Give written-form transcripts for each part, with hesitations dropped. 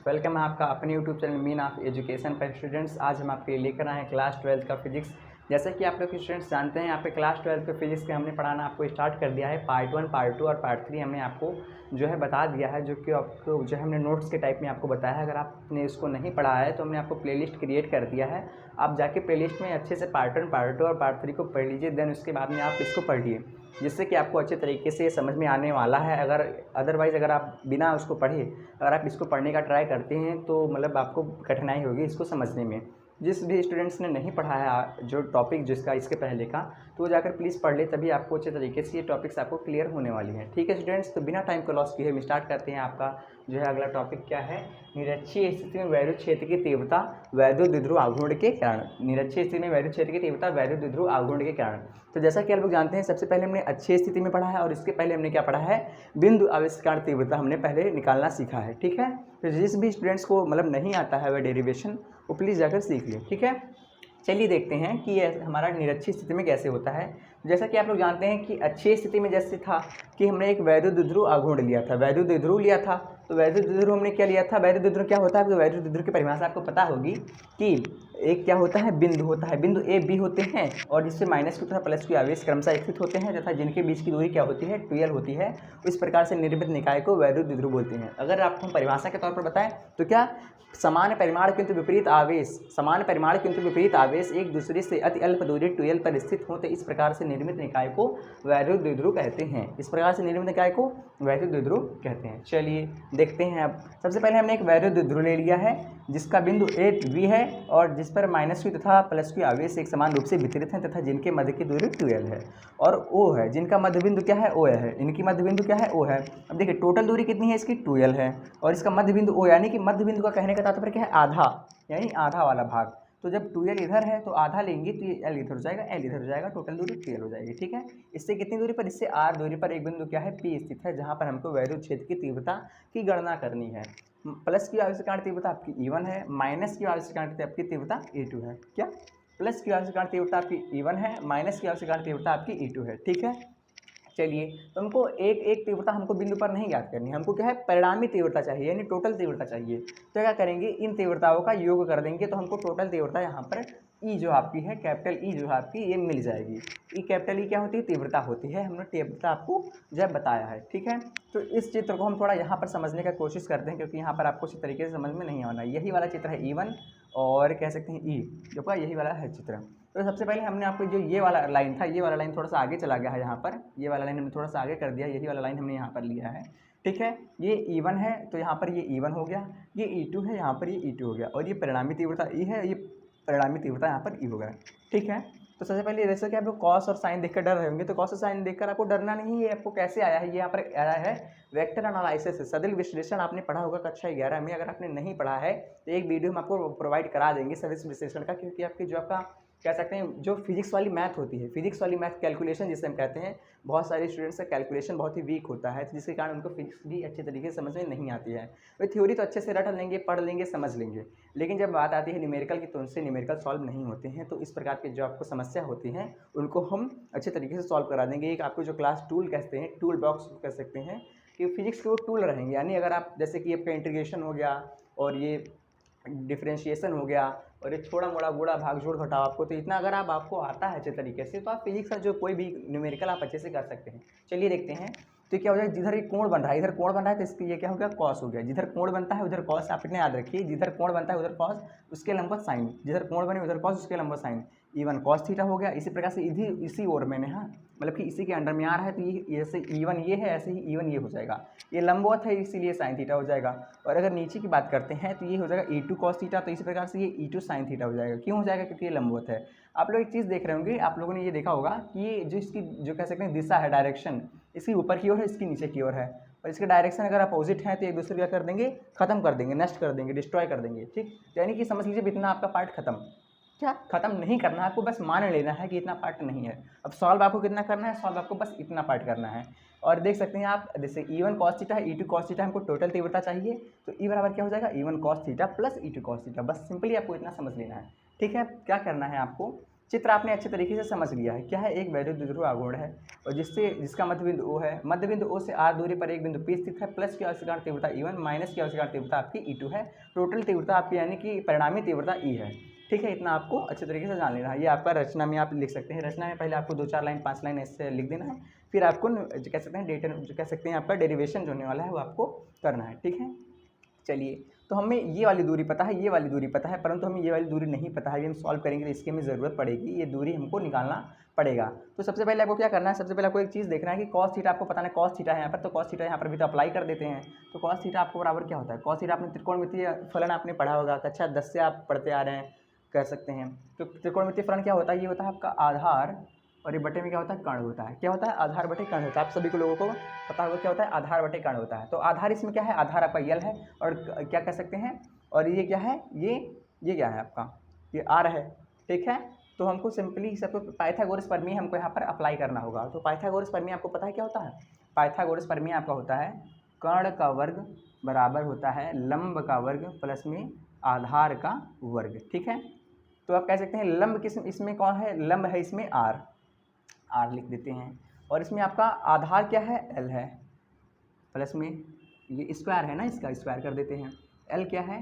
Welcome है आपका अपने YouTube channel mean of education पर स्टूडेंट्स। आज हम आपके लिए लेकर आए हैं क्लास 12 का फिजिक्स। जैसे कि आप लोग स्टूडेंट्स जानते हैं, यहाँ पे क्लास 12 के फिजिक्स के हमने पढ़ाना आपको स्टार्ट कर दिया है। पार्ट 1, पार्ट 2 और पार्ट 3 हमने आपको जो है बता दिया है, जो कि आपको जो है हमने नोट्स के टाइप में आपको बताया है। अगर आपने इसको नहीं पढ़ा है तो हमने आपको प्लेलिस्ट क्रिएट कर दिया है। आप जाके प्लेलिस्ट में अच्छे से पार्ट 1, पार्ट 2 और पार्ट 3 को पढ़ लीजिए, देन उसके बाद में आप इसको पढ़िए, जिससे कि आपको अच्छे तरीके से समझ में आने वाला है। अगर आप बिना उसको पढ़े अगर आप इसको पढ़ने का ट्राई करते हैं तो मतलब आपको कठिनाई होगी इसको समझने में। जिस भी स्टूडेंट्स ने नहीं पढ़ा है जो टॉपिक जिसका इसके पहले का, तो वो जाकर प्लीज़ पढ़ ले, तभी आपको अच्छे तरीके से ये टॉपिक्स आपको क्लियर होने वाली हैं। ठीक है स्टूडेंट्स, तो बिना टाइम को लॉस किए हम स्टार्ट करते हैं। आपका जो है अगला टॉपिक क्या है, निरक्षीय स्थिति में वैद्युत क्षेत्र की तीव्रता वैद्युत द्विध्रुव आघूर्ण के कारण। निरक्षीय स्थिति में वैद्युत क्षेत्र की तीव्रता वैद्युत द्विध्रुव आघूर्ण के कारण। तो जैसा कि आप लोग जानते हैं, सबसे पहले हमने अच्छी स्थिति में पढ़ा है और इसके पहले हमने क्या पढ़ा है, बिंदु आविष्कार तीव्रता हमने पहले निकालना सीखा है। ठीक है, तो जिस भी स्टूडेंट्स को मतलब नहीं आता है वह डेरिवेशन, वो प्लीज़ जाकर सीख ले। ठीक है, चलिए देखते हैं कि ये हमारा निरक्षीय स्थिति में कैसे होता है। जैसा कि आप लोग जानते हैं कि अच्छी स्थिति में जैसे था कि हमने एक वैद्युत द्विध्रुव आघूर्ण लिया था, वैद्युत द्विध्रुव लिया था। तो वैद्युत द्विध्रुव हमने क्या लिया था, वैद्युत द्विध्रुव क्या होता है, तो वैद्युत द्विध्रुव की परिभाषा आपको पता होगी कि एक क्या होता है, बिंदु होता है, बिंदु ए बी होते हैं और जिससे माइनस की तथा प्लस की आवेश क्रमशः स्थित होते हैं तथा जिनके बीच की दूरी क्या होती है, 2l होती है। इस प्रकार से निर्मित निकाय को वैद्युत द्विध्रुव बोलते हैं। अगर आपको हम परिभाषा के तौर पर बताएं तो क्या, समान परिमाण किंतु विपरीत आवेश, समान परिमाण किंतु विपरीत आवेश एक दूसरे से अति अल्प दूरी 2l पर स्थित हो, तो इस प्रकार से निर्मित निकाय को वैद्युत द्विध्रुव कहते हैं। इस प्रकार से निर्मित निकाय को वैद्युत द्विध्रुव कहते हैं। चलिए देखते हैं। अब सबसे पहले हमने एक वैद्युत द्विध्रुव ले लिया है जिसका बिंदु ए बी है और जिस पर माइनस की तथा प्लस की आवेश एक समान रूप से वितरित हैं तथा जिनके मध्य की दूरी 2l है और ओ है, जिनका मध्य बिंदु क्या है, ओ है, इनकी मध्य बिंदु क्या है, ओ है। अब देखिए टोटल दूरी कितनी है इसकी, 2l है और इसका मध्य बिंदु ओ, यानी कि मध्य बिंदु का कहने का तात्पर्य क्या है, आधा, यानी आधा वाला भाग। तो जब 2l इधर है तो आधा लेंगे तो ये l इधर हो जाएगा, l इधर हो जाएगा, टोटल दूरी 2l हो जाएगी। ठीक है, इससे कितनी दूरी पर, इससे r दूरी पर एक बिंदु क्या है, P स्थित है, जहां पर हमको वैद्युत क्षेत्र की तीव्रता की गणना करनी है। प्लस की आवेशकांड तीव्रता आपकी E1 है, माइनस की आवेशकांड आपकी तीव्रता E2 है। क्या, प्लस की आवेशकांड तीव्रता आपकी E1 है, माइनस की आवेशकांड तीव्रता आपकी E2 है। ठीक है, चलिए तो हमको एक एक तीव्रता हमको बिंदु पर नहीं याद करनी है, हमको क्या है, परिणामी तीव्रता चाहिए, यानी टोटल तीव्रता चाहिए। तो क्या करेंगे, इन तीव्रताओं का योग कर देंगे तो हमको टोटल तीव्रता यहाँ पर ई जो आपकी है, कैपिटल ई जो है आपकी, ये मिल जाएगी। ई कैपिटल ई क्या होती है, तीव्रता होती है। हमने तीव्रता आपको जब बताया है। ठीक है, तो इस चित्र को हम थोड़ा यहाँ पर समझने का कोशिश करते हैं, क्योंकि यहाँ पर आपको अच्छी तरीके से समझ में नहीं आना। यही वाला चित्र है E1 और कह सकते हैं ई, जो का यही वाला है चित्र। तो सबसे पहले हमने आपको जो ये वाला लाइन था, ये वाला लाइन थोड़ा सा आगे चला गया है यहाँ पर, ये वाला लाइन हमने थोड़ा सा आगे कर दिया, यही वाला लाइन हमने यहाँ पर लिया है। ठीक है, ये E1 है तो यहाँ पर ये E1 हो गया, ये E2 है, यहाँ पर ये E2 हो गया और ये परिणामी तीव्रता E है, ये परिणामी तीव्रता यहाँ पर E हो गया। ठीक है, तो सबसे पहले जैसे कि आप लोग कॉस और साइन देखकर डर रहे होंगे, तो कॉस और साइन देखकर आपको डरना नहीं है। आपको कैसे आया है, ये यहाँ पर आया है वेक्टर एनालिसिस से, सदिश विश्लेषण आपने पढ़ा होगा कक्षा 11 में। अगर आपने नहीं पढ़ा है तो एक वीडियो हम आपको प्रोवाइड करा देंगे सदिश विश्लेषण का, क्योंकि आपकी जो आपका कह सकते हैं जो फिजिक्स वाली मैथ होती है, फिजिक्स वाली मैथ कैलकुलेशन जिसे हम कहते हैं, बहुत सारे स्टूडेंट्स का कैलकुलेशन बहुत ही वीक होता है, जिसके कारण उनको फिजिक्स भी अच्छे तरीके से समझ में नहीं आती है। वे थ्योरी तो अच्छे से रट लेंगे, पढ़ लेंगे, समझ लेंगे, लेकिन जब बात आती है न्यूमेरिकल की तो उनसे न्यूमेरिकल सॉल्व नहीं होते हैं। तो इस प्रकार के जो आपको समस्या होती हैं उनको हम अच्छे तरीके से सॉल्व करा देंगे। एक आपको जो क्लास टूल कहते हैं, टूल बॉक्स कह सकते हैं, कि फिजिक्स के वो टूल रहेंगे। यानी अगर आप जैसे कि आपका इंटीग्रेशन हो गया और ये डिफरेंशिएशन हो गया और ये थोड़ा मोड़ा गुणा भाग जोड़ घटाव, आपको तो इतना अगर आपको आता है अच्छे तरीके से, तो आप फिजिक्स का जो कोई भी न्यूमेरिकल आप अच्छे से कर सकते हैं। चलिए देखते हैं। तो क्या हो जाएगा, जिधर ये कोण बन रहा है, इधर कोण बन रहा है तो इसके ये क्या हो गया, कॉस हो गया। जिधर कोण बनता है उधर कॉस, आप इतने याद रखिए, जिधर कोण बनता है उधर कॉस, उसके लंबवत साइन, जिधर कोण बने उधर कॉस, उसके लंबवत साइन। E1 कॉस थीटा हो गया। इसी प्रकार से इसी ओर मैंने, हाँ मतलब कि इसी के अंडर में आ रहा है, तो ये जैसे E1 ये है, ऐसे ही E1 ये हो जाएगा। ये लंबवत है इसीलिए साइन थीटा हो जाएगा। और अगर नीचे की बात करते हैं तो ये हो जाएगा E2 कॉस थीटा, तो इसी प्रकार से ये E2 साइन थीटा हो जाएगा। क्यों हो जाएगा, क्योंकि ये लंबवत है। आप लोग एक चीज़ देख रहे होंगे, आप लोगों ने ये देखा होगा कि ये जो इसकी जो कह सकते हैं दिशा है, डायरेक्शन, इसकी ऊपर की ओर है, इसकी नीचे की ओर है, और इसके डायरेक्शन अगर अपोजिट है तो एक दूसरे क्या कर देंगे, खत्म कर देंगे, नष्ट कर देंगे, डिस्ट्रॉय कर देंगे। ठीक, यानी कि समझ लीजिए इतना आपका पार्ट खत्म। क्या, खत्म नहीं करना है आपको, बस मान लेना है कि इतना पार्ट नहीं है। अब सॉल्व आपको कितना करना है, सॉल्व आपको बस इतना पार्ट करना है। और देख सकते हैं आप, जैसे E1 कॉस थीटा है, E2 कॉस थीटा, हमको टोटल तीव्रता चाहिए, तो E बराबर क्या हो जाएगा, E1 cos theta plus E2 cos theta. बस सिंपली आपको इतना समझ लेना है। ठीक है, क्या करना है आपको, चित्र आपने अच्छे तरीके से समझ लिया है। क्या है, एक वैल्यू द्विध्रुव आघूर्ण है और जिसका मध्य बिंदु O है। मध्य बिंदु O से r दूरी पर एक बिंदु P स्थित है। प्लस की आवर्त कारण तीव्रता E1, माइनस की आवर्त कारण तीव्रता आपकी E2 है। टोटल तीव्रता आपकी यानी कि परिणामी तीव्रता E है। ठीक है, इतना आपको अच्छे तरीके से जान लेना है। ये आपका रचना में आप लिख सकते हैं। रचना में पहले आपको 2-4 लाइन 5 लाइन ऐसे लिख देना है, फिर आपको जो कह सकते हैं जो कह सकते हैं आपका डेरिवेशन जो होने वाला है वो आपको करना है। ठीक है, चलिए, तो हमें ये वाली दूरी पता है, ये वाली दूरी पता है, परंतु हमें ये वाली दूरी नहीं पता है। ये हम सॉल्व करेंगे तो इसकी हमें ज़रूरत पड़ेगी, ये दूरी हमको निकालना पड़ेगा। तो सबसे पहले आपको क्या करना है, सबसे पहले आपको एक चीज़ देखना है कि कॉस थीटा आपको पता है, कॉस थीटा है यहाँ पर, तो कॉस थीटा यहाँ पर भी तो अप्लाई कर देते हैं। तो कॉस थीटा आपको बराबर क्या होता है, कॉस थीटा आपने त्रिकोणमितीय फलन आपने पढ़ा होगा, कक्षा 10 से आप पढ़ते आ रहे हैं कह सकते हैं। तो त्रिकोणमितीय फलन क्या होता है, ये होता है आपका आधार और ये बटे में क्या होता है, कर्ण होता है। क्या होता है, आधार बटे कर्ण होता है। आप सभी को लोगों को पता होगा क्या होता है, आधार बटे कर्ण होता है। तो आधार इसमें क्या है, आधार आपका यल है और क्या कह सकते हैं, और ये क्या है, ये क्या है आपका, ये आर है। ठीक है, तो हमको सिंपली सबको पाइथागोरस प्रमेय हमको यहाँ पर अप्लाई करना होगा। तो पाइथागोरस प्रमेय आपको पता है क्या होता है, पाइथागोरस प्रमेय आपका होता है कर्ण का वर्ग बराबर होता है लंब का वर्ग प्लस में आधार का वर्ग। ठीक है, तो आप कह सकते हैं लंब किस इसमें कौन है, लंब है इसमें आर लिख देते हैं, और इसमें आपका आधार क्या है, एल है, प्लस में ये स्क्वायर है ना, इसका स्क्वायर कर देते हैं। एल क्या है,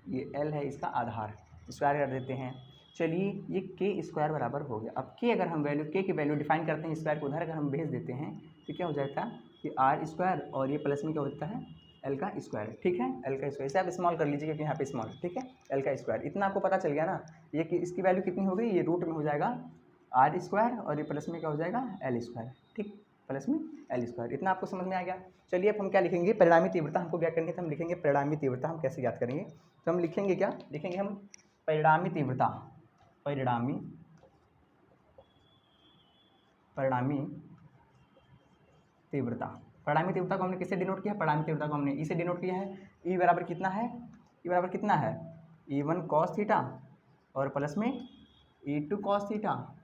ये एल है, इसका आधार, स्क्वायर कर देते हैं। चलिए, ये के स्क्वायर बराबर हो गया। अब के अगर हम वैल्यू के की वैल्यू डिफाइन करते हैं, स्क्वायर को उधर अगर हम भेज देते हैं तो क्या हो जाता है कि आर स्क्वायर और ये प्लस में क्या होता है, एल का स्क्वायर। ठीक है, एल का स्क्वायर, इसे आप स्मॉल कर लीजिए क्योंकि यहाँ पे स्मॉल। ठीक है, एल का स्क्वायर, इतना आपको पता चल गया ना। ये कि इसकी वैल्यू कितनी हो गई, ये रूट में हो जाएगा आर स्क्वायर और ये प्लस में क्या हो जाएगा, एल स्क्वायर। ठीक, प्लस में एल स्क्वायर, इतना आपको समझ में आ गया। चलिए, अब हम क्या लिखेंगे, परिणामी तीव्रता हमको क्या करनी है, तो हम लिखेंगे परिणामी तीव्रता। हम कैसे याद करेंगे, तो हम लिखेंगे क्या, लिखेंगे हम परिणामी तीव्रता, परिणामी तीव्रता। परिणामी तीव्रता को हमने किससे डिनोट किया, परिणामी तीव्रता को हमने ई से डिनोट किया है। ई बराबर कितना है, ई बराबर कितना है, E1 cos थीटा और प्लस में E2 cos थीटा।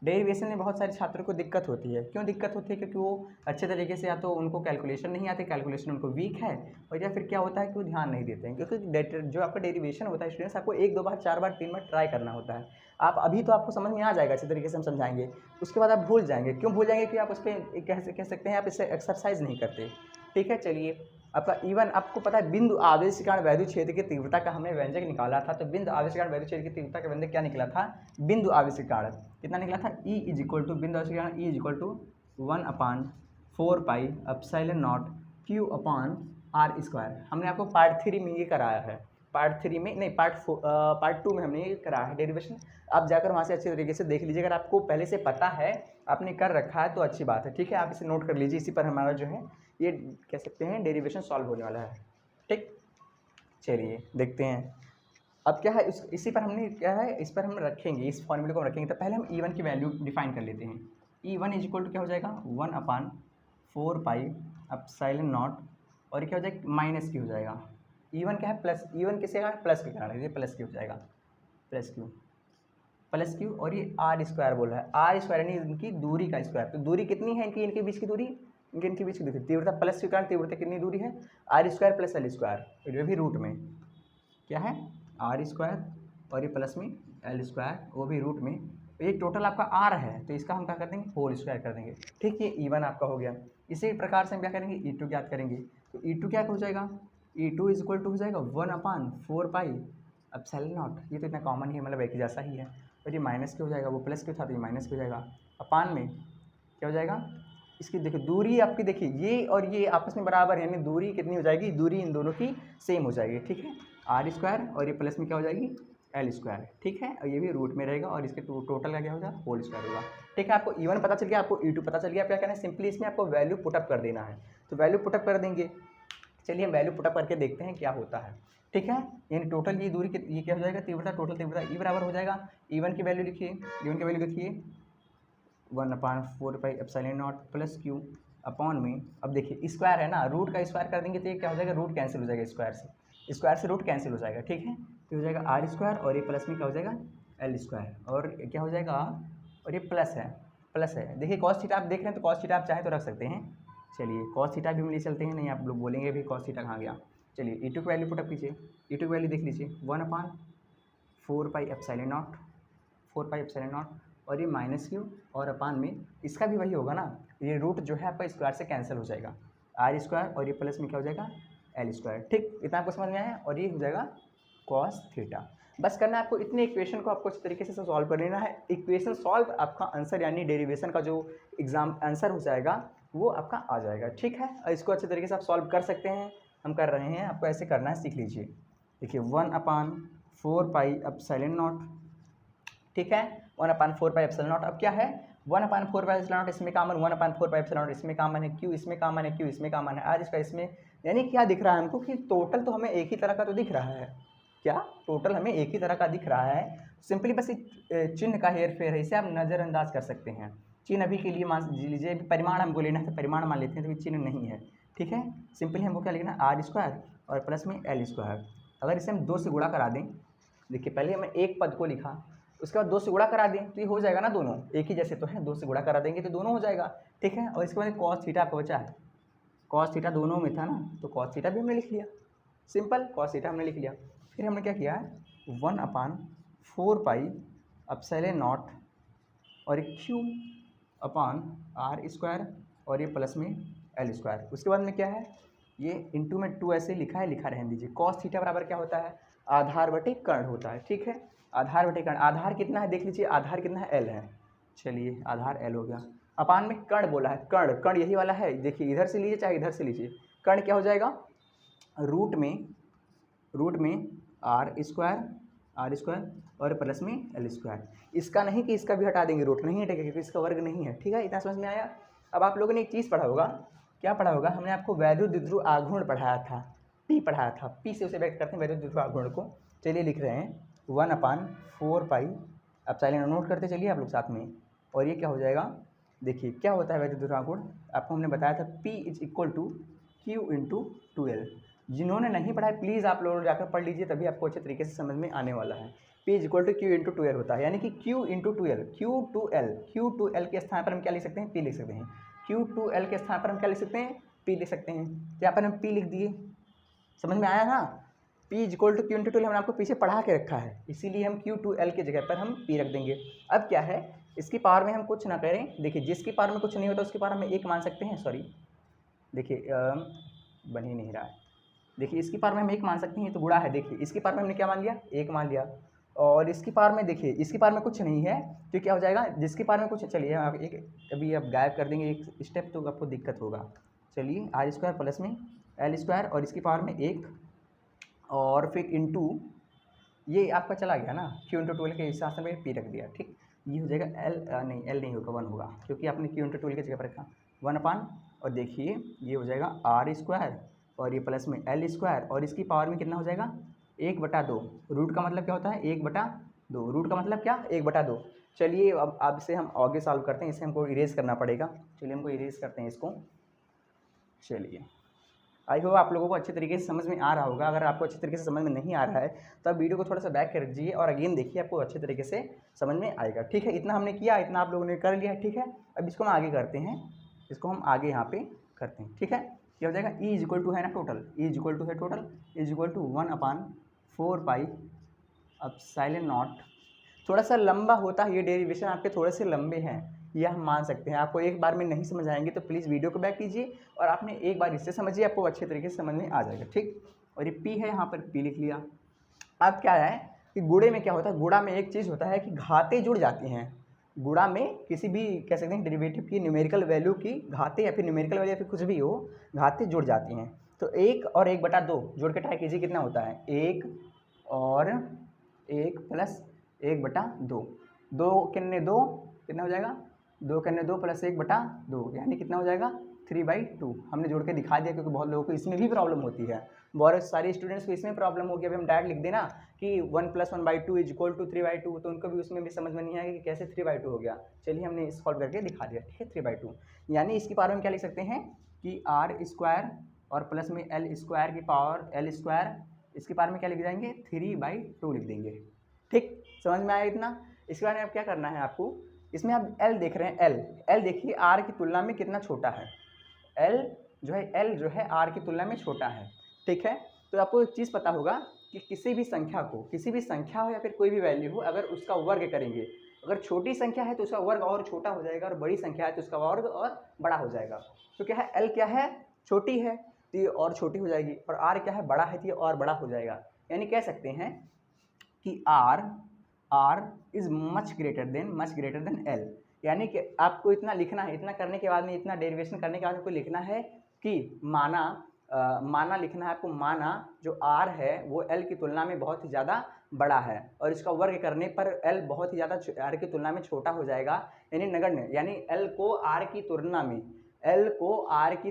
डेरिवेशन में बहुत सारे छात्रों को दिक्कत होती है। क्यों दिक्कत होती है, क्योंकि वो अच्छे तरीके से या तो उनको कैलकुलेशन नहीं आती, कैलकुलेशन उनको वीक है, और या फिर क्या होता है कि वो ध्यान नहीं देते हैं। क्योंकि जो आपका डेरिवेशन होता है स्टूडेंट्स, आपको 1 2 बार 4 बार 3 बार ट्राई करना होता है। आप अभी तो आपको समझ में आ जाएगा, अच्छे तरीके से हम समझाएंगे, उसके बाद आप भूल जाएंगे। क्यों भूल जाएंगे, कि आप उस पर कह सकते हैं आप इससे एक्सरसाइज नहीं करते। ठीक है, चलिए, आपका E1 आपको पता है बिंदु आवेश के कारण वैद्युत क्षेत्र की तीव्रता का हमने व्यंजक निकाला था। तो बिंदु आवेश के कारण वैद्युत क्षेत्र की तीव्रता का व्यंजक क्या निकला था, बिंदु आवेश के कारण कितना निकला था, E इज इक्वल टू बिंदु आवेश के कारण E is equal to 1/4 pi epsilon naught Q upon R square. हमने आपको पार्ट 3 में ये कराया है, पार्ट 3 में नहीं, पार्ट 2 में हमने ये कराया है डेरिवेशन। आप जाकर वहाँ से अच्छे तरीके से देख लीजिए। अगर आपको पहले से पता है, आपने कर रखा है, तो अच्छी बात है। ठीक है, आप इसे नोट कर लीजिए। इसी पर हमारा जो है ये कह सकते हैं डेरिवेशन सॉल्व होने वाला है। ठीक, चलिए देखते हैं अब क्या है। इसी पर हमने क्या है, इस पर हम रखेंगे, इस फॉर्मूले को रखेंगे। तो पहले हम E1 की वैल्यू डिफाइन कर लेते हैं। E1 इज इक्वल टू क्या हो जाएगा, 1/4 पाई एप्सिलॉन नॉट, और ये क्या हो जाएगा, माइनस की हो जाएगा। E1 क्या है, प्लस, E1 किसके कारण, प्लस के कारण, ये प्लस की हो जाएगा, प्लस क्यू, और ये आर स्क्वायर बोल रहा है, आर स्क्वायर यानी इनकी दूरी का स्क्वायर। तो दूरी कितनी है इनके बीच की दूरी, इनके बीच की दूरी, तीव्रता प्लस के कारण तीव्रता कितनी दूरी है, R square plus L square, ये भी रूट में क्या है, आर स्क्वायर और ये प्लस में एल स्क्वायर, वो भी रूट में। ये टोटल आपका आर है, तो इसका हम क्या कर देंगे, होल स्क्वायर कर देंगे। ठीक, ये E1 आपका हो गया। इसी प्रकार से हम क्या करेंगे, E2 ज्ञात करेंगे। तो E2 क्या हो जाएगा, E2 इज इक्वल टू हो जाएगा 1/4 पाई एप्सिलॉन नॉट। ये तो इतना कॉमन ही है, मतलब एक ही जैसा ही है। और ये माइनस क्यों हो जाएगा, वो प्लस क्यों था, तो ये माइनस क्यों हो जाएगा, अपान में क्या हो जाएगा, इसकी देखिए दूरी आपकी, देखिए ये और ये आपस में बराबर है, यानी दूरी कितनी हो जाएगी, दूरी इन दोनों की सेम हो जाएगी। ठीक है, आर स्क्वायर और ये प्लस में क्या हो जाएगी, एल स्क्वायर। ठीक है, और ये भी रूट में रहेगा, और इसके टोटल का क्या होगा, होल स्क्वायर होगा। ठीक है, आपको E1 पता चल गया, आपको E2 पता चल गया। आप क्या करना है, सिंपली इसमें आपको वैल्यू पुटअप कर देना है। तो वैल्यू पुटअप कर देंगे। चलिए, हम वैल्यू पुटअप करके देखते हैं क्या होता है। ठीक है, यानी टोटल ये दूरी ये क्या हो जाएगा, तीव्रता, टोटल तीव्रता E बराबर हो जाएगा, E1 की वैल्यू लिखिए, E1 की वैल्यू लिखिए 1/4 pi epsilon not plus Q upon में। अब देखिए स्क्वायर है ना, रूट का स्क्वायर कर देंगे तो ये क्या हो जाएगा, रूट कैंसिल हो जाएगा, स्क्वायर से रूट कैंसिल हो जाएगा। ठीक है, तो हो जाएगा आर स्क्वायर और ये प्लस में क्या हो जाएगा, एल स्क्वायर, और क्या हो जाएगा, और ये प्लस है। देखिए कॉस थीटा आप देख रहे हैं, तो कॉस थीटा आप चाहे तो रख सकते हैं। चलिए, कॉस थीटा भी हम ले चलते हैं, नहीं आप लोग बोलेंगे भी कॉस थीटा कहाँ गया। चलिए, E2 की वैल्यू पुटअप कीजिए, E2 की वैल्यू देख लीजिए 1/4 pi epsilon not, 4 pi epsilon naught और ये माइनस क्यू और अपान में इसका भी वही होगा ना, ये रूट जो है आपका स्क्वायर से कैंसिल हो जाएगा, आर स्क्वायर और ये प्लस में क्या हो जाएगा एल स्क्वायर। ठीक, इतना आपको समझ में आया। और ये हो जाएगा कॉस थीटा। बस करना है आपको इतने इक्वेशन को आपको इस तरीके से सॉल्व कर लेना है। इक्वेशन सॉल्व, आपका आंसर यानी डेरिवेशन का जो एग्जाम आंसर हो जाएगा वो आपका आ जाएगा। ठीक है, और इसको अच्छे तरीके से आप सॉल्व कर सकते हैं, हम कर रहे हैं, आपको ऐसे करना है, सीख लीजिए। देखिए 1/4 पाई एप्सिलॉन नॉट, ठीक है, 1/4 पाई एप्सिलॉन नॉट। अब क्या है 1/4 पाई एप्सिलॉन नॉट इसमें कॉमन, 1/4 पाई एप्सिलॉन नॉट इसमें कॉमन है, क्यू इसमें कॉमन है, क्यू इसमें कॉमन है, आर इसका इसमें, यानी क्या दिख रहा है हमको कि टोटल तो हमें एक ही तरह का तो दिख रहा है। क्या टोटल हमें एक ही तरह का दिख रहा है। सिंपली बस चिन्ह का हेर फेर है, इसे आप नज़रअंदाज कर सकते हैं। चिन्ह अभी के लिए मान लीजिए परिमाण हमको लेना है तो परिमाण मान लेते हैं, तो चिन्ह नहीं है। ठीक है, सिंपली हमको क्या लिखना है आर स्क्वायर और प्लस में एल स्क्वायर। अगर इसे हम 2 से गुणा करा दें, देखिए पहले हमने एक पद को लिखा, उसके बाद 2 से गुणा करा दें तो ये हो जाएगा ना, दोनों एक ही जैसे तो है, 2 से गुणा करा देंगे तो दोनों हो जाएगा। ठीक है, और इसके बाद कॉस थीटा आपको बचा है, कॉस थीटा दोनों में था ना, तो कॉस थीटा भी हमने लिख लिया, सिंपल कॉस थीटा हमने लिख लिया। फिर हमने क्या किया 1/4 पाई एप्सिलॉन नॉट और क्यू अपान आर स्क्वायर और ये प्लस में एल स्क्वायर। उसके बाद में क्या है, ये इंटू में 2 ऐसे लिखा है, लिखा रहने दीजिए। कॉस थीटा बराबर क्या होता है, आधार बटे कर्ण होता है। ठीक है, आधार बटे कर्ण, आधार कितना है देख लीजिए, आधार कितना है एल है, चलिए आधार एल हो गया। अपान में कर्ण बोला है, कर्ण कर्ण यही वाला है, देखिए इधर से लीजिए चाहे इधर से लीजिए, कर्ण क्या हो जाएगा रूट में आर स्क्वायर और प्लस में एल स्क्वायर। इसका नहीं कि इसका भी हटा देंगे, रूट नहीं हटेगा क्योंकि इसका वर्ग नहीं है। ठीक है, इतना समझ में आया। अब आप लोगों ने एक चीज़ पढ़ा होगा, क्या पढ़ा होगा, हमने आपको वैद्युत द्विध्रुव आघूर्ण पढ़ाया था, पी पढ़ाया था, पी से उसे व्यक्त करते हैं वैद्युत द्विध्रुव आघूर्ण को। चलिए लिख रहे हैं 1/4 पाई एप्सिलॉन नोट करते चलिए आप लोग साथ में, और ये क्या हो जाएगा, देखिए क्या होता है वैद्युत द्विध्रुव आघूर्ण, आपको हमने बताया था P = Q × 2L। जिन्होंने नहीं पढ़ा है प्लीज़ आप लोग जाकर पढ़ लीजिए, तभी आपको अच्छे तरीके से समझ में आने वाला है। P = Q × 2L होता है, यानी कि Q × 2L, Q2L के स्थान पर हम क्या लिख सकते हैं, P लिख सकते हैं। Q2L के स्थान पर हम क्या लिख सकते हैं, P लिख सकते हैं। यहाँ पर हम P लिख दिए, समझ में आया ना। P = Q × 2L हमने आपको पीछे पढ़ा के रखा है, इसीलिए हम Q2L की जगह पर हम P रख देंगे। अब क्या है, इसकी पावर में हम कुछ ना करें, देखिए जिसकी पावर में कुछ नहीं होता उसकी पावर में 1 मान सकते हैं, सॉरी देखिए बन ही नहीं रहा है, देखिए इसकी पावर में हम 1 मान सकते हैं, ये तो गुणा है, देखिए इसकी पावर में हमने क्या मान लिया 1 मान लिया, और इसकी पावर में देखिए इसकी पावर में कुछ नहीं है तो क्या हो जाएगा, जिसकी पावर में कुछ, चलिए आप एक अभी आप गायब कर देंगे एक स्टेप तो आपको दिक्कत होगा। चलिए आर स्क्वायर प्लस में एल स्क्वायर और इसकी पावर में 1 और फिर इंटू ये आपका चला गया ना, Q × 2L के हिसाब से मैंने P रख दिया। ठीक, ये हो जाएगा L नहीं होगा 1 होगा, क्योंकि आपने Q × 2L की जगह पर रखा 1/, और देखिए ये हो जाएगा आर स्क्वायर और ये प्लस में एल स्क्वायर, और इसकी पावर में कितना हो जाएगा 1/2। रूट का मतलब क्या होता है 1/2, रूट का मतलब क्या 1/2। चलिए अब इसे हम आगे सॉल्व करते हैं, इसे हमको इरेज करना पड़ेगा, चलिए हमको इरेज करते हैं इसको। चलिए आई होप आप लोगों को अच्छे तरीके से समझ में आ रहा होगा। अगर आपको अच्छे तरीके से समझ में नहीं आ रहा है तो आप वीडियो को थोड़ा सा बैक कर दीजिए और अगेन देखिए, आपको अच्छे तरीके से समझ में आएगा। ठीक है, इतना हमने किया, इतना आप लोगों ने कर लिया। ठीक है, अब इसको हम आगे करते हैं, इसको हम आगे यहाँ पे करते हैं। ठीक है, क्या हो जाएगा E = है ना टोटल, E = है total, E = 1/4 pi epsilon not. थोड़ा सा लंबा होता है, ये डेरिवेशन आपके थोड़े से लंबे हैं, यह हम मान सकते हैं। आपको एक बार में नहीं समझ आएंगे तो प्लीज़ वीडियो को बैक कीजिए और आपने एक बार इससे समझिए, आपको अच्छे तरीके से समझ में आ जाएगा। ठीक, और ये P है, यहाँ पर P लिख लिया। अब क्या है कि गुणे में क्या होता है, गुणा में एक चीज़ होता है कि घातें जुड़ जाती हैं। गुणा में किसी भी कह सकते हैं डेरिवेटिव की न्यूमेरिकल वैल्यू की घातें या फिर न्यूमेरिकल वैल्यू या फिर कुछ भी हो, घातें जुड़ जाती हैं। तो 1 और 1/2 जोड़ के ट्राई कीजिए, कितना होता है 1 और 1 + 1/2, 2 कितने 2 कितना हो जाएगा, 2 कितने 2 + 1/2 यानी कितना हो जाएगा 3/2। हमने जोड़ के दिखा दिया क्योंकि बहुत लोगों को इसमें भी प्रॉब्लम होती है, बहुत सारे स्टूडेंट्स को इसमें प्रॉब्लम होगी। अभी हम डायरेक्ट लिख देना कि 1 + 1/2 = 3/2, तो उनको भी उसमें भी समझ में नहीं आएगा कि कैसे 3/2 हो गया। चलिए हमने सॉल्व करके दिखा दिया। ठीक है, 3/2 यानी इसकी पावर में क्या लिख सकते हैं कि आर स्क्वायर और प्लस में एल स्क्वायर की पावर एल स्क्वायर, इसकी पावर में क्या लिख जाएंगे 3/2 लिख देंगे। ठीक, समझ में आया इतना। इसके बाद में अब क्या करना है आपको, इसमें आप L देख रहे हैं, L देखिए R की तुलना में कितना छोटा है, L जो है R की तुलना में छोटा है। ठीक है, तो आपको एक चीज़ पता होगा कि किसी भी संख्या हो या फिर कोई भी वैल्यू हो, अगर उसका वर्ग करेंगे अगर छोटी संख्या है तो उसका वर्ग और छोटा हो जाएगा, और बड़ी संख्या है तो उसका वर्ग और बड़ा हो जाएगा। तो क्या है, एल क्या है, छोटी है तो ये और छोटी हो जाएगी, और आर क्या है, बड़ा है तो ये और बड़ा हो जाएगा। यानी कह सकते हैं कि R is much greater than L. यानी कि आपको इतना लिखना है, इतना करने के बाद में, इतना डेरिवेशन करने के बाद आपको लिखना है कि माना लिखना है आपको, माना जो आर है वो एल की तुलना में बहुत ही ज़्यादा बड़ा है, और इसका वर्ग करने पर एल बहुत ही ज़्यादा आर की तुलना में छोटा हो जाएगा, यानी नगण्य। यानी एल को आर की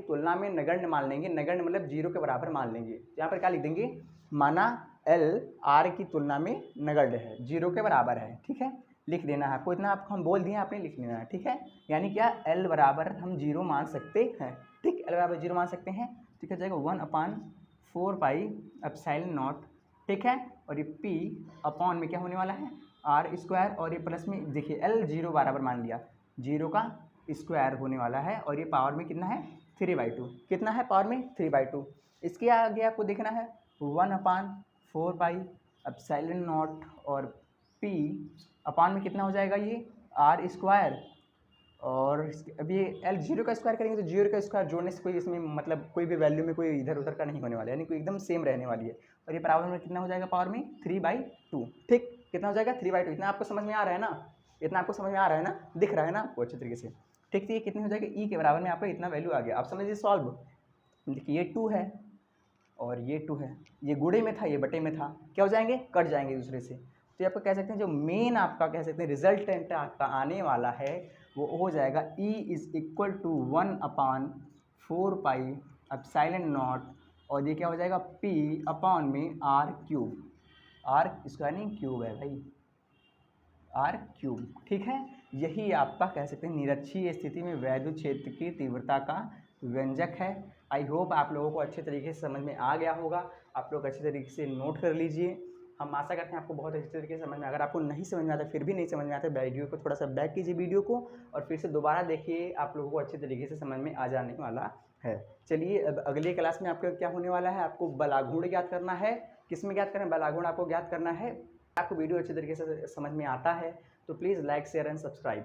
तुलना में नगण्य मान लेंगे। नगण्य मतलब 0 के बराबर मान लेंगे। यहाँ पर क्या लिख देंगे, माना एल आर की तुलना में नगण्य है, 0 के बराबर है। ठीक है, लिख देना है आपको, इतना आपको हम बोल दिए, आपने लिख लेना है। ठीक है, यानी क्या, एल बराबर हम 0 मान सकते हैं। ठीक, एल बराबर 0 मान सकते हैं। ठीक है, जाएगा 1/4 पाई एप्सिलॉन नॉट। ठीक है, और ये पी अपॉन में क्या होने वाला है, आर स्क्वायर, और ये प्लस में देखिए एल 0 बराबर मान लिया, 0 का स्क्वायर होने वाला है, और ये पावर में कितना है, 3/2। कितना है पावर में, 3/2। इसके आगे आपको देखना है 1/4 पाई एप्सिलॉन नॉट, और पी अपॉन में कितना हो जाएगा, ये आर स्क्वायर, और अब ये एल 0 का स्क्वायर करेंगे तो 0 का स्क्वायर जोड़ने से कोई इसमें मतलब कोई भी वैल्यू में कोई इधर उधर का नहीं होने वाला है, यानी कोई एकदम सेम रहने वाली है। और ये बराबर में कितना हो जाएगा, पावर में 3/2। ठीक, कितना हो जाएगा, 3/2। इतना आपको समझ में आ रहा है ना, इतना आपको समझ में आ रहा है ना, दिख रहा है ना आपको अच्छे तरीके से। ठीक, तो ये कितनी हो जाएगी, ई के बराबर में आपका इतना वैल्यू आ गया। आप समझिए सॉल्व। देखिए ये 2 है और ये 2 है, ये गुणे में था, ये बटे में था, क्या हो जाएंगे, कट जाएंगे एक दूसरे से। तो ये आपको कह सकते हैं जो मेन आपका कह सकते हैं रिजल्टेंट आपका आने वाला है वो हो जाएगा E is equal to 1/4 pi epsilon naught, और ये क्या हो जाएगा, P अपॉन में आर क्यूब। आर स्क्वायर नहीं, क्यूब है भाई, आर क्यूब। ठीक है, यही आपका कह सकते हैं निरक्षीय स्थिति में वैद्युत क्षेत्र की तीव्रता का व्यंजक है। आई होप आप लोगों को अच्छे तरीके से समझ में आ गया होगा, आप लोग अच्छे तरीके से नोट कर लीजिए। हम आशा करते हैं आपको बहुत अच्छे तरीके से समझ में। अगर आपको नहीं समझ में आता, फिर भी नहीं समझ में आता, वीडियो को थोड़ा सा बैक कीजिए वीडियो को, और फिर से दोबारा देखिए, आप लोगों को अच्छे तरीके से समझ में आ जाने वाला है। चलिए, अब अगले क्लास में आपका क्या होने वाला है, आपको बलागुण ज्ञात करना है। किस में ज्ञात करना है, बलागुण आपको ज्ञात करना है। आपको वीडियो अच्छे तरीके से समझ में आता है तो please like, share and subscribe.